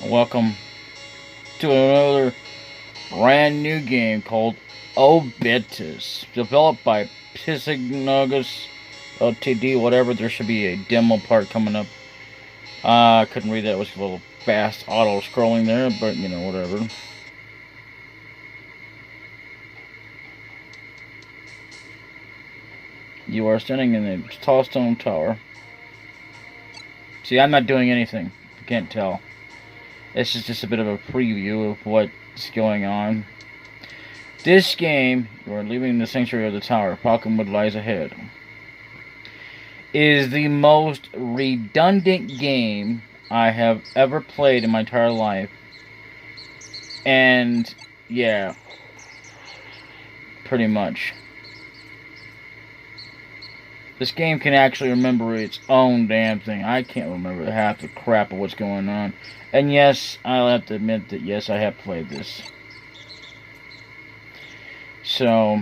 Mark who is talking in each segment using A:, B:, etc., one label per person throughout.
A: Welcome to another brand new game called Obits, developed by Psygnogus Ltd. Whatever. There should be a demo part coming up. I couldn't read that. It was a little fast auto scrolling there, but you know, whatever. You are standing in a tall stone tower. See, I'm not doing anything. You can't tell. This is just a bit of a preview of what's going on. This game, you are leaving the sanctuary of the tower. Falconwood lies ahead. Is the most redundant game I have ever played in my entire life. And, yeah. Pretty much. This game can actually remember its own damn thing. I can't remember half the crap of what's going on. And yes, I'll have to admit that yes, I have played this. So,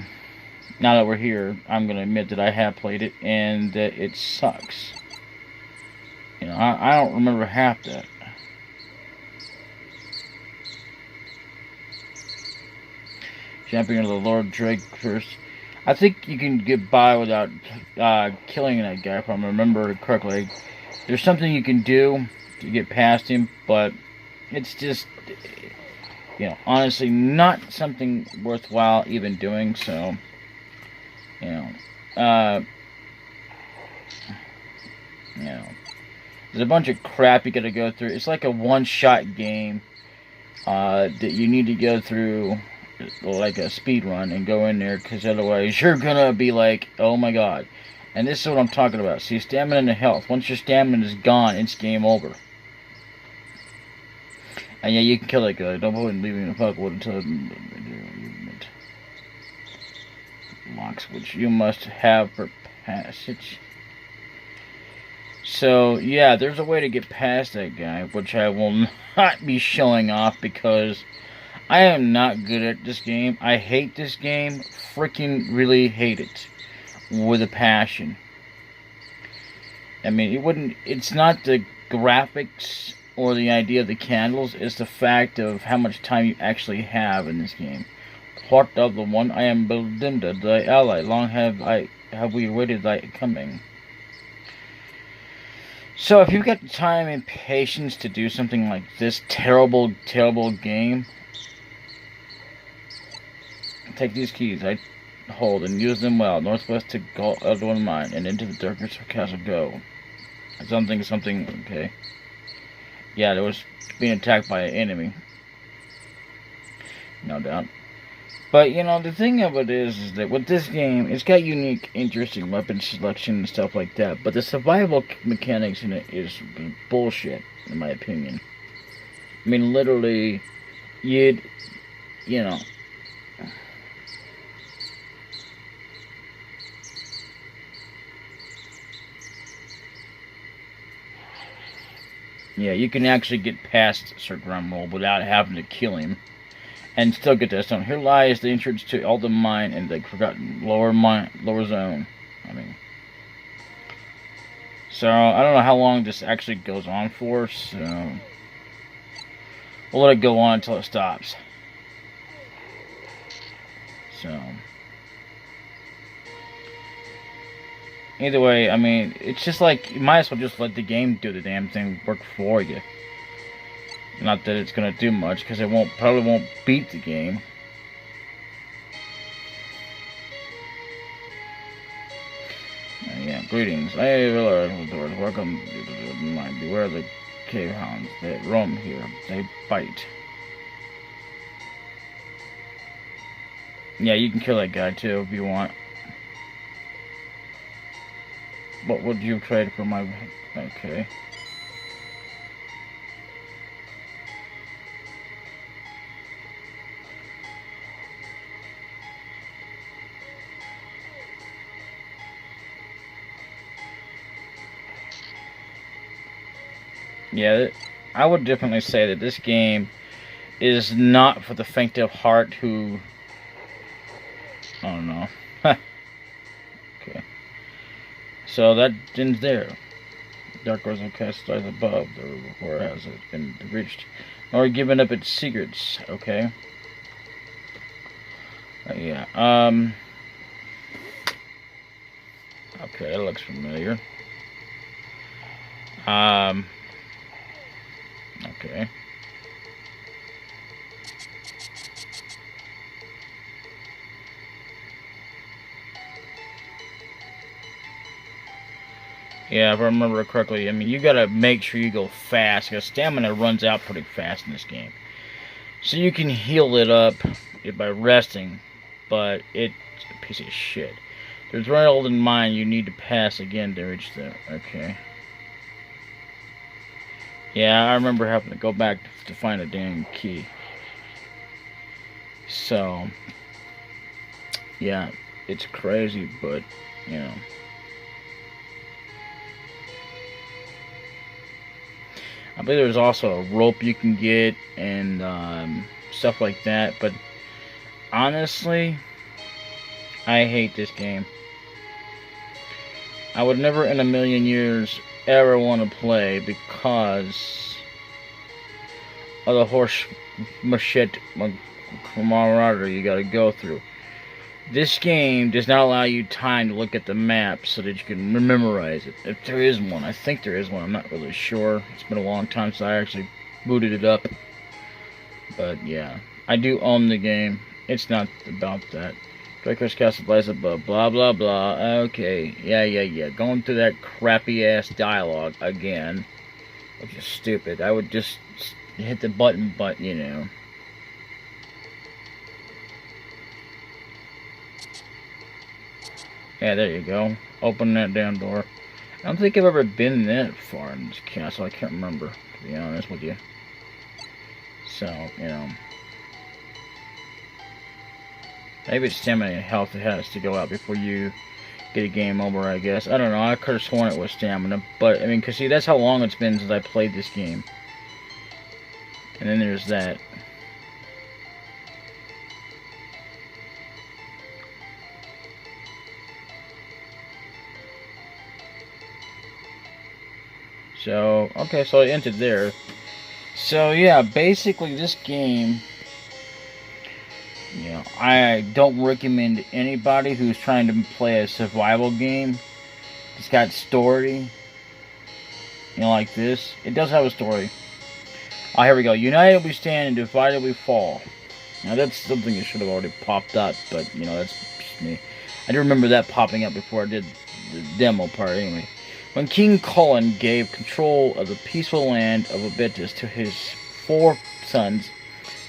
A: now that we're here, I'm going to admit that I have played it and that it sucks. You know, I don't remember half that. Champion of the Lord Drake first. I think you can get by without killing that guy, if I remember correctly. There's something you can do to get past him, but it's just, you know, honestly not something worthwhile even doing. So, you know, there's a bunch of crap you gotta go through. It's like a one-shot game that you need to go through like a speed run and go in there, because otherwise you're gonna be like, oh my god. And this is what I'm talking about. See, stamina and health. Once your stamina is gone, it's game over. And yeah, you can kill that guy. Don't bother leaving the Falconwood until locks, which you must have for passage. So yeah, there's a way to get past that guy, which I will not be showing off because I am not good at this game. I hate this game. Freaking really hate it. With a passion. I mean, it's not the graphics or the idea of the candles. It's the fact of how much time you actually have in this game. Part of the one I am Belinda, thy ally. Long have we awaited thy coming. So if you've got the time and patience to do something like this terrible, terrible game, take these keys I hold and use them well. Northwest to Eldorn Mine and into the darkness of Castle Go. Something, okay. Yeah, there was being attacked by an enemy. No doubt. But, you know, the thing of it is that with this game, it's got unique, interesting weapon selection and stuff like that. But the survival mechanics in it is bullshit, in my opinion. I mean, literally, you know, yeah, you can actually get past Sir Grumroll without having to kill him. And still get that stone. Here lies the entrance to Eldorn Mine and the forgotten lower zone. I mean. So, I don't know how long this actually goes on for, so we'll let it go on until it stops. So, either way, I mean, it's just like, you might as well just let the game do the damn thing, work for you. Not that it's gonna do much, because it probably won't beat the game. Yeah, greetings. Hey, Lord, welcome to mine. Beware the cave hounds that roam here. They bite. Yeah, you can kill that guy too if you want. What would you trade for my... Okay. Yeah, I would definitely say that this game is not for the faint of heart who... I don't know. Okay. So that ends there. Dark Horizon cast lies above. The horror has been reached, nor given up its secrets. Okay. Yeah. Okay, that looks familiar. Okay. Yeah, if I remember correctly, I mean, you gotta make sure you go fast, because stamina runs out pretty fast in this game. So you can heal it up by resting, but it's a piece of shit. There's right in mind you need to pass again to reach there. Okay. Yeah, I remember having to go back to find a damn key. So, yeah, it's crazy, but, you know. I believe there's also a rope you can get and stuff like that, but honestly, I hate this game. I would never in a million years ever want to play because of the horse shit camaraderie you gotta go through. This game does not allow you time to look at the map so that you can memorize it. If there is one, I think there is one, I'm not really sure. It's been a long time since I actually booted it up. But yeah, I do own the game. It's not about that. Draco's Castle lies above, blah blah blah. Okay, yeah. Going through that crappy ass dialogue again, which is stupid. I would just hit the button, but you know. Yeah, there you go. Open that damn door. I don't think I've ever been that far in this castle. I can't remember, to be honest with you. So, you know. Maybe it's stamina and health that has to go out before you get a game over, I guess. I don't know. I could have sworn it was stamina. But, I mean, because see, that's how long it's been since I played this game. And then there's that. So, okay, so I entered there. So, yeah, basically this game, you know, I don't recommend anybody who's trying to play a survival game. It's got story, you know, like this. It does have a story. Oh, here we go. United we stand and divided we fall. Now, that's something that should have already popped up, but, you know, that's just me. I do remember that popping up before I did the demo part, anyway. When King Cullen gave control of the peaceful land of Abitus to his 4 sons,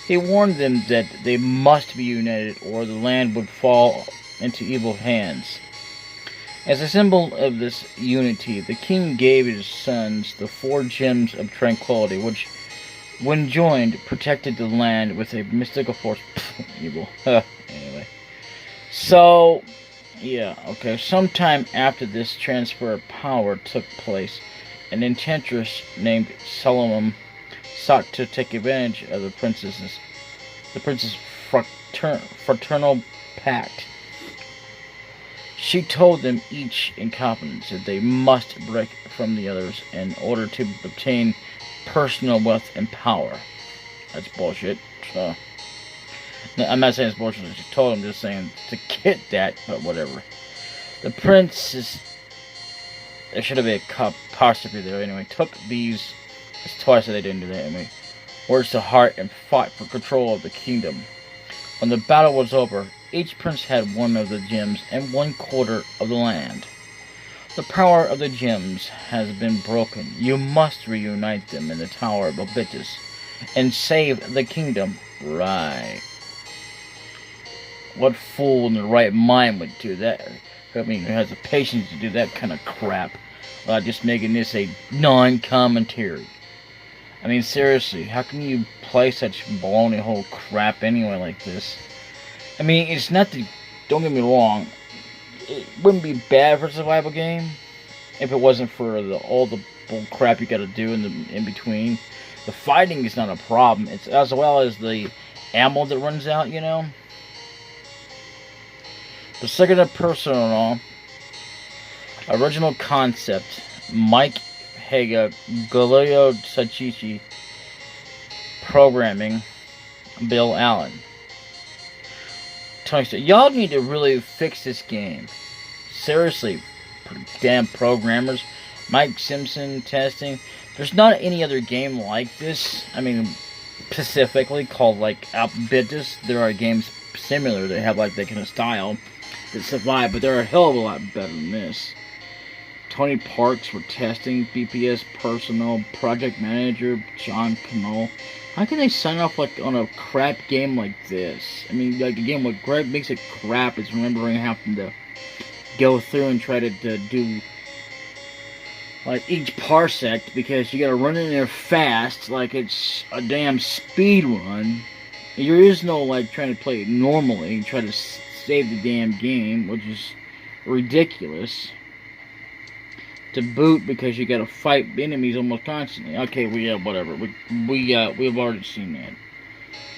A: he warned them that they must be united or the land would fall into evil hands. As a symbol of this unity, the king gave his sons the 4 gems of tranquility, which, when joined, protected the land with a mystical force. Evil. Anyway. So, yeah, okay. Sometime after this transfer of power took place, an enchantress named Solomon sought to take advantage of the prince's fraternal pact. She told them each in confidence that they must break from the others in order to obtain personal wealth and power. That's bullshit. So, I'm not saying it's bullshit. She told them, just saying to get that, but whatever. The princes, there should have been a apostrophe there anyway, took these, it's twice that they didn't do that anyway, words to heart and fought for control of the kingdom. When the battle was over, each prince had 1 of the gems and 1/4 of the land. The power of the gems has been broken. You must reunite them in the Tower of Abitus and save the kingdom. Right. What fool in the right mind would do that? I mean, who has the patience to do that kind of crap? Just making this a non-commentary. I mean, seriously, how can you play such baloney whole crap anyway like this? I mean, it's not the... Don't get me wrong. It wouldn't be bad for a survival game if it wasn't for all the bull crap you gotta do in between. The fighting is not a problem. It's as well as the ammo that runs out, you know? The second person original concept, Mike Galileo Sachichi, programming, Bill Allen. Tony said, y'all need to really fix this game. Seriously, damn programmers. Mike Simpson testing. There's not any other game like this. I mean, specifically called like Alphabitus. There are games similar that have like that kind of style that survive, but they're a hell of a lot better than this. Tony Parks for testing, BPS personnel, project manager, John Cannell. How can they sign off like on a crap game like this? I mean, like a game what makes it crap is remembering having to go through and try to do like each parsec because you gotta run in there fast like it's a damn speed run. There is no like trying to play it normally and try to save the damn game, which is ridiculous. To boot because you gotta fight enemies almost constantly. Okay, whatever. We've already seen that.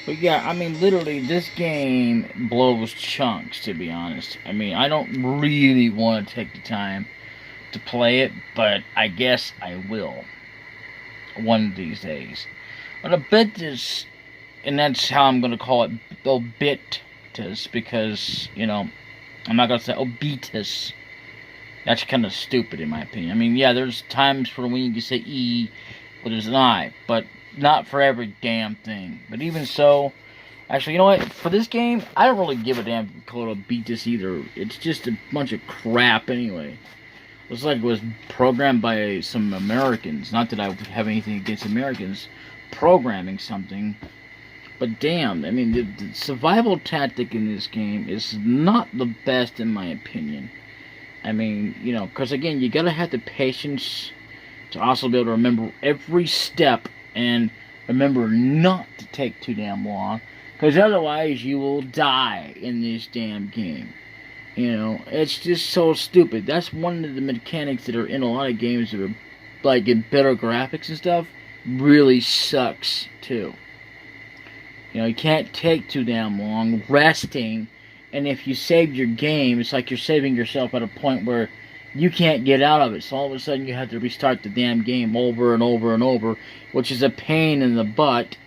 A: But yeah, I mean, literally, this game blows chunks, to be honest. I mean, I don't really want to take the time to play it, but I guess I will. One of these days. But a bit is, and that's how I'm going to call it, obitus, because, you know, I'm not going to say obitus. That's kind of stupid, in my opinion. I mean, yeah, there's times for when you can say E, but there's an I, but not for every damn thing. But even so, actually, you know what? For this game, I don't really give a damn if you call it obitus either. It's just a bunch of crap anyway. Looks like it was programmed by some Americans. Not that I would have anything against Americans programming something. But damn, I mean, the survival tactic in this game is not the best in my opinion. I mean, you know, because again, you gotta have the patience to also be able to remember every step and remember not to take too damn long. Because otherwise, you will die in this damn game. You know, it's just so stupid. That's one of the mechanics that are in a lot of games that are, like, in better graphics and stuff, really sucks, too. You know, you can't take too damn long resting, and if you saved your game, it's like you're saving yourself at a point where you can't get out of it. So all of a sudden you have to restart the damn game over and over and over, which is a pain in the butt,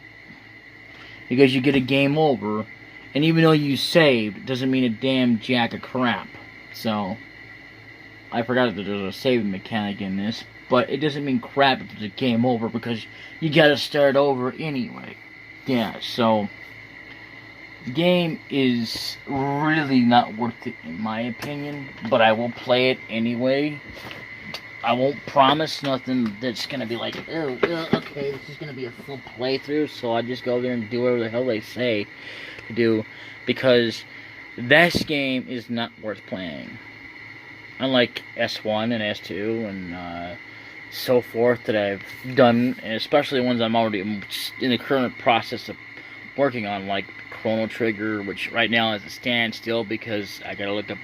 A: because you get a game over, and even though you saved, it doesn't mean a damn jack of crap. So, I forgot that there's a saving mechanic in this, but it doesn't mean crap if there's a game over, because you gotta start over anyway. Yeah, so the game is really not worth it in my opinion, but I will play it anyway. I won't promise nothing that's gonna be like, oh, okay, this is gonna be a full playthrough, so I just go there and do whatever the hell they say to do, because this game is not worth playing. Unlike S1 and S2 and so forth that I've done, and especially ones I'm already in the current process of working on, like Chrono Trigger, which right now is a standstill because I gotta look up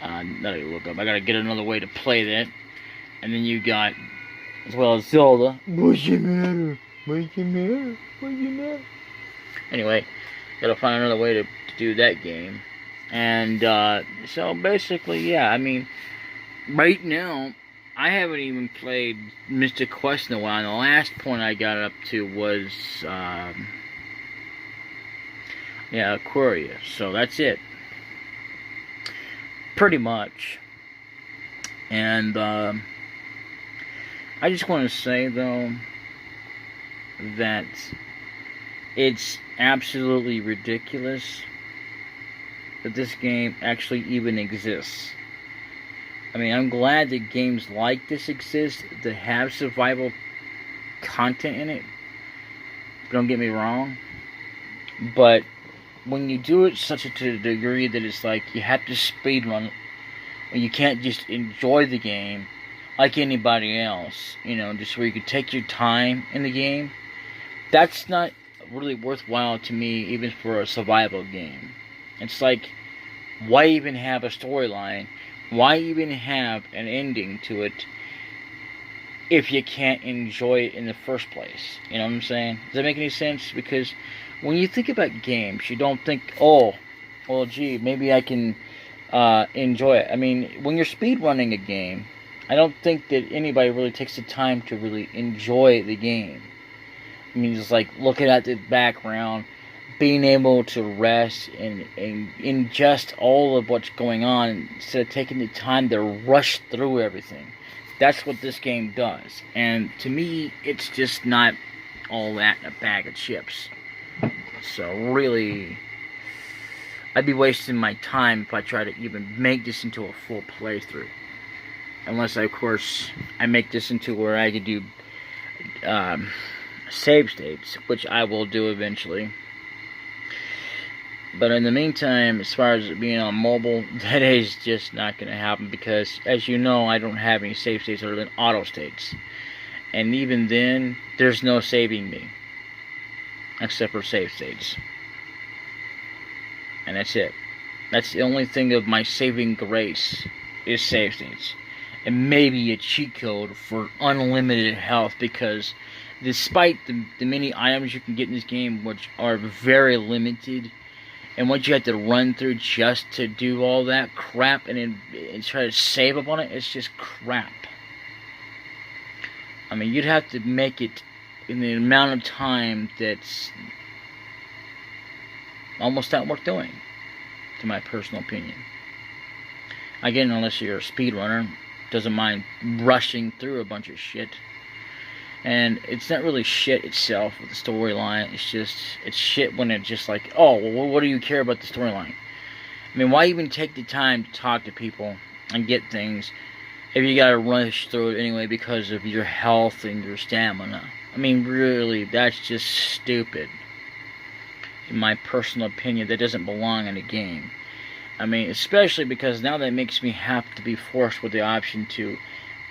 A: I gotta get another way to play that. And then you got, as well as Zelda. What's the matter? What's the matter? What's the matter? Anyway, gotta find another way to do that game. And so basically, yeah, I mean, right now, I haven't even played Mystic Quest in a while. And the last point I got up to was, Aquaria. So that's it. Pretty much. And, I just want to say, though, that it's absolutely ridiculous that this game actually even exists. I mean, I'm glad that games like this exist that have survival content in it. Don't get me wrong. But when you do it such a degree that it's like you have to speedrun, or you can't just enjoy the game like anybody else, you know, just where you can take your time in the game, that's not really worthwhile to me, even for a survival game. It's like, why even have a storyline? Why even have an ending to it if you can't enjoy it in the first place? You know what I'm saying? Does that make any sense? Because when you think about games, you don't think, oh, well, gee, maybe I can enjoy it. I mean, when you're speedrunning a game, I don't think that anybody really takes the time to really enjoy the game. I mean, just like looking at the background, being able to rest and ingest all of what's going on instead of taking the time to rush through everything. That's what this game does. And to me, it's just not all that in a bag of chips. So really, I'd be wasting my time if I try to even make this into a full playthrough. Unless, of course, I make this into where I could do save states, which I will do eventually. But in the meantime, as far as it being on mobile, that is just not going to happen because, as you know, I don't have any save states other than auto states. And even then, there's no saving me. Except for save states. And that's it. That's the only thing of my saving grace is save states. And maybe a cheat code for unlimited health because despite the many items you can get in this game, which are very limited, and what you have to run through just to do all that crap and try to save up on it, it's just crap. I mean, you'd have to make it in the amount of time that's almost not worth doing, to my personal opinion. Again, unless you're a speedrunner, doesn't mind rushing through a bunch of shit. And it's not really shit itself with the storyline. It's shit when it's just like, oh, well, what do you care about the storyline? I mean, why even take the time to talk to people and get things if you gotta rush through it anyway because of your health and your stamina? I mean, really, that's just stupid. In my personal opinion, that doesn't belong in a game. I mean, especially because now that makes me have to be forced with the option to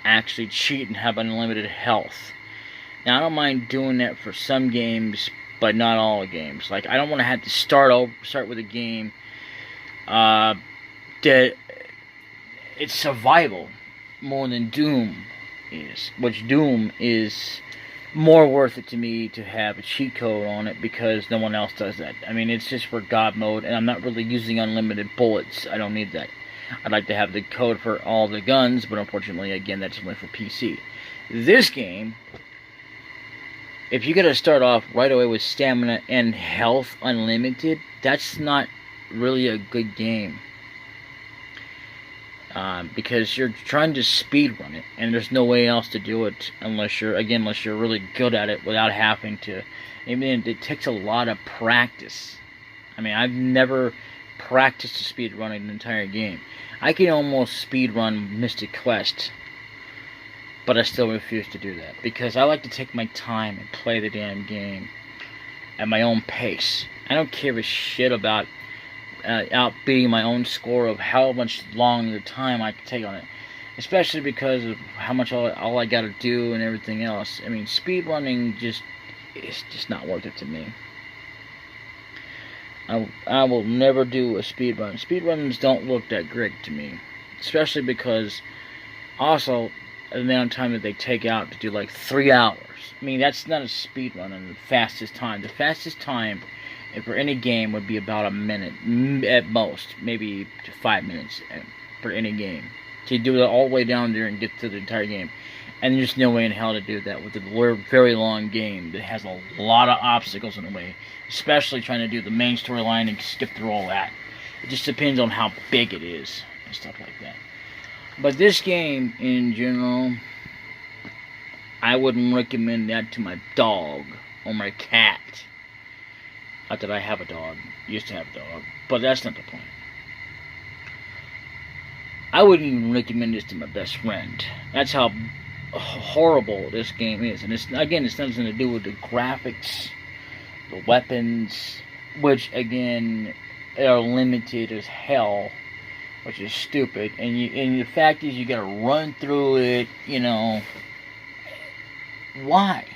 A: actually cheat and have unlimited health. Now, I don't mind doing that for some games, but not all games. Like, I don't want to have to start with a game that it's survival more than Doom is. Which Doom is more worth it to me to have a cheat code on it because no one else does that. I mean, it's just for God mode, and I'm not really using unlimited bullets. I don't need that. I'd like to have the code for all the guns, but unfortunately, again, that's only for PC. This game, if you gotta start off right away with stamina and health unlimited, that's not really a good game. Because you're trying to speedrun it, and there's no way else to do it unless you're really good at it without having to. I mean, it takes a lot of practice. I mean, I've never practiced speedrunning an entire game. I can almost speedrun Mystic Quest, but I still refuse to do that because I like to take my time and play the damn game at my own pace. I don't care a shit about outbeating my own score of how much longer time I can take on it, especially because of how much all I gotta do and everything else. I mean, speedrunning is just not worth it to me. I will never do a speedrun. Speedruns don't look that great to me, especially because also the amount of time that they take out to do like 3 hours. I mean, that's not a speedrun in the fastest time. The fastest time for any game would be about a minute at most, maybe to 5 minutes for any game. To do it all the way down there and get through the entire game. And there's no way in hell to do that with a very long game that has a lot of obstacles in the way. Especially trying to do the main storyline and skip through all that. It just depends on how big it is and stuff like that. But this game, in general, I wouldn't recommend that to my dog or my cat. Not that I have a dog. Used to have a dog. But that's not the point. I wouldn't even recommend this to my best friend. That's how horrible this game is. And it's nothing to do with the graphics, the weapons, which again are limited as hell, which is stupid. And the fact is, you gotta run through it. You know, why?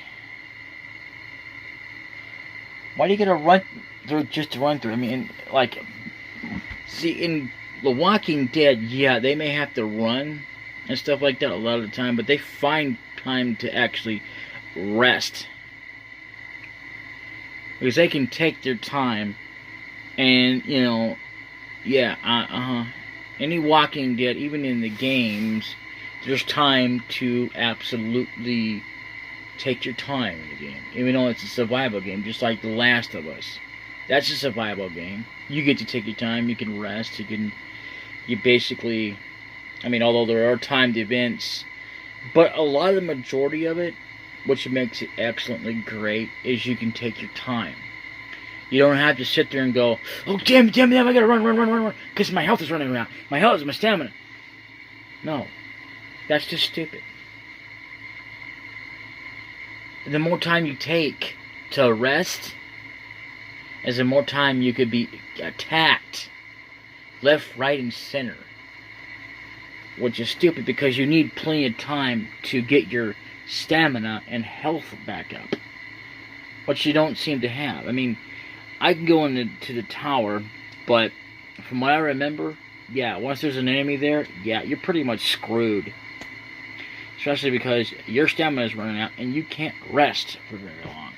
A: Why do you gotta run through just to run through? I mean, like, see, in The Walking Dead, yeah, they may have to run and stuff like that a lot of the time, but they find time to actually rest. Because they can take their time and, you know, yeah, any Walking Dead, even in the games, there's time to absolutely take your time in the game. Even though it's a survival game, just like The Last of Us. That's a survival game. You get to take your time, you can rest, you basically, I mean, although there are timed events, but a lot of the majority of it, which makes it excellently great, is you can take your time. You don't have to sit there and go, oh, damn, I gotta run, because my health is running around. My health is my stamina. No. That's just stupid. The more time you take to rest, is the more time you could be attacked left, right, and center. Which is stupid because you need plenty of time to get your stamina and health back up. Which you don't seem to have. I mean, I can go into the tower, but from what I remember, yeah, once there's an enemy there, yeah, you're pretty much screwed. Especially because your stamina is running out and you can't rest for very long.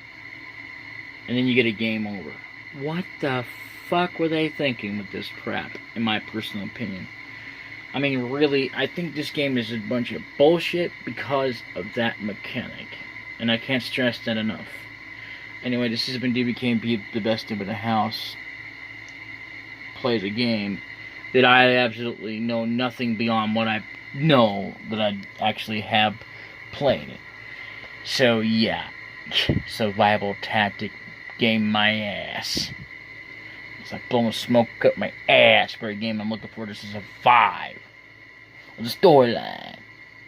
A: And then you get a game over. What the fuck were they thinking with this crap, in my personal opinion? I mean, really, I think this game is a bunch of bullshit because of that mechanic. And I can't stress that enough. Anyway, this has been DbdKmp, the best in the house. Plays a game that I absolutely know nothing beyond what I know that I actually have played it. So, yeah. Survival tactic game my ass. It's like blowing smoke up my ass for a game I'm looking for to survive. With a storyline.